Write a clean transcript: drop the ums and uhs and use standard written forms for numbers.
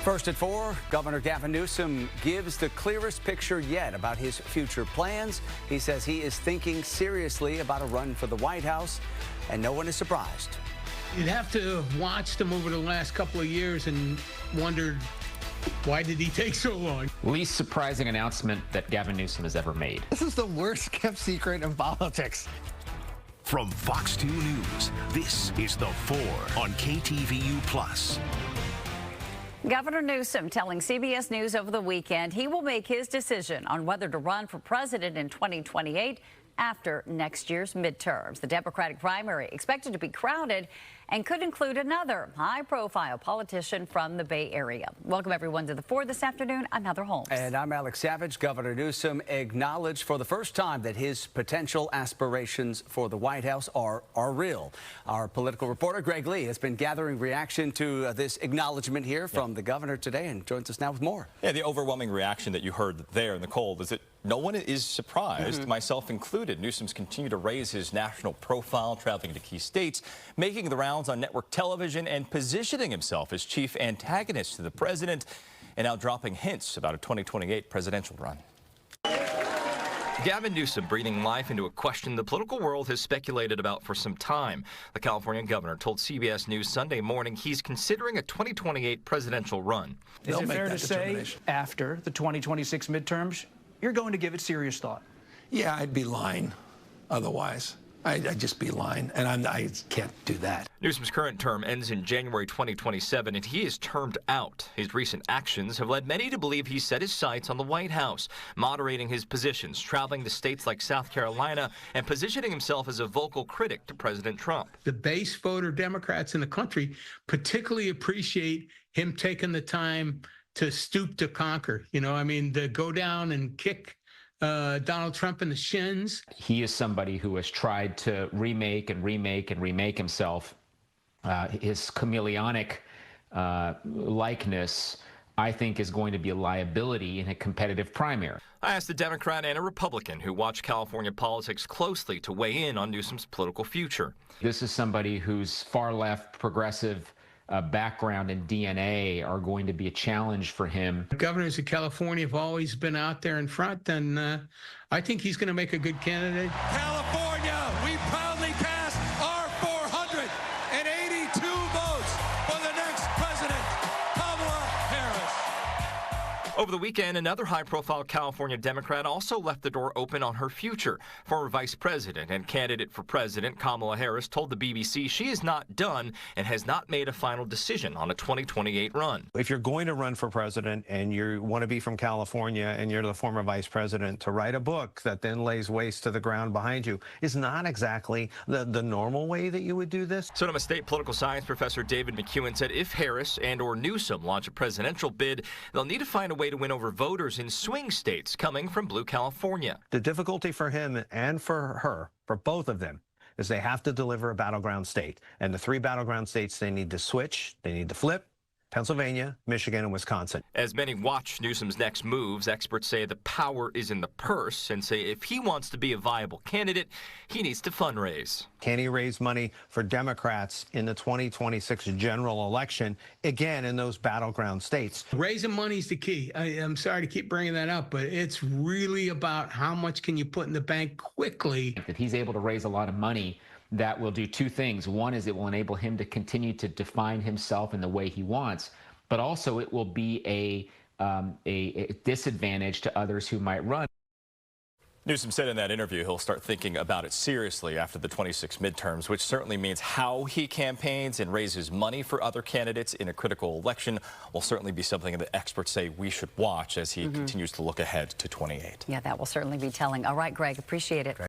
First at 4, Governor Gavin Newsom gives the clearest picture yet about his future plans. He says he is thinking seriously about a run for the White House, and no one is surprised. You'd have to have watched him over the last couple of years and wondered, why did he take so long? Least surprising announcement that Gavin Newsom has ever made. This is the worst kept secret in politics. From Fox 2 News, this is The 4 on KTVU+. Governor Newsom telling CBS News over the weekend he will make his decision on whether to run for president in 2028 after next year's midterms. The Democratic primary expected to be crowded and could include another high-profile politician from the Bay Area. Welcome, everyone, to The 4 this afternoon. I'm Heather Holmes. And I'm Alex Savage. Governor Newsom acknowledged for the first time that his potential aspirations for the White House are real. Our political reporter, Greg Lee, has been gathering reaction to this acknowledgement here from the governor today and joins us now with more. Yeah, the overwhelming reaction that you heard there in the cold is that no one is surprised, myself included. Newsom's continued to raise his national profile, traveling to key states, making the rounds on network television, and positioning himself as chief antagonist to the president, and now dropping hints about a 2028 presidential run. Gavin Newsom breathing life into a question the political world has speculated about for some time. The California governor told CBS News Sunday Morning he's considering a 2028 presidential run. Is it fair to say after the 2026 midterms, you're going to give it serious thought? Yeah, I'd be lying otherwise. I'd just be lying, and I can't do that. Newsom's current term ends in January 2027, and he is termed out. His recent actions have led many to believe he set his sights on the White House, moderating his positions, traveling to states like South Carolina, and positioning himself as a vocal critic to President Trump. The base voter Democrats in the country particularly appreciate him taking the time to stoop to conquer. You know, I mean, to go down and kick Donald Trump in the shins. He is somebody who has tried to remake himself. His chameleonic likeness, I think, is going to be a liability in a competitive primary. I asked a Democrat and a Republican who watch California politics closely to weigh in on Newsom's political future. This is somebody whose far-left progressive background and DNA are going to be a challenge for him. Governors of California have always been out there in front, and I think he's going to make a good candidate. California, we proudly passed our 482 votes for the next president, Kamala Harris. Over the weekend, another high-profile California Democrat also left the door open on her future. Former Vice President and candidate for president Kamala Harris told the BBC she is not done and has not made a final decision on a 2028 run. If you're going to run for president and you want to be from California and you're the former vice president, to write a book that then lays waste to the ground behind you is not exactly the normal way that you would do this. Sonoma State political science professor David McEwen said if Harris or Newsom launch a presidential bid, they'll need to find a way to win over voters in swing states coming from blue California. The difficulty for him and for her, for both of them, is they have to deliver a battleground state. And the three battleground states they need to switch, they need to flip: Pennsylvania, Michigan, and Wisconsin. As many watch Newsom's next moves, experts say the power is in the purse and say if he wants to be a viable candidate, he needs to fundraise. Can he raise money for Democrats in the 2026 general election, again, in those battleground states? Raising money is the key. I'm sorry to keep bringing that up, but it's really about how much can you put in the bank quickly. If he's able to raise a lot of money, that will do two things. One is it will enable him to continue to define himself in the way he wants, but also it will be a disadvantage to others who might run. Newsom said in that interview he'll start thinking about it seriously after the 26 midterms, which certainly means how he campaigns and raises money for other candidates in a critical election will certainly be something that experts say we should watch as he continues to look ahead to 28. Yeah, that will certainly be telling. All right, Greg, appreciate it.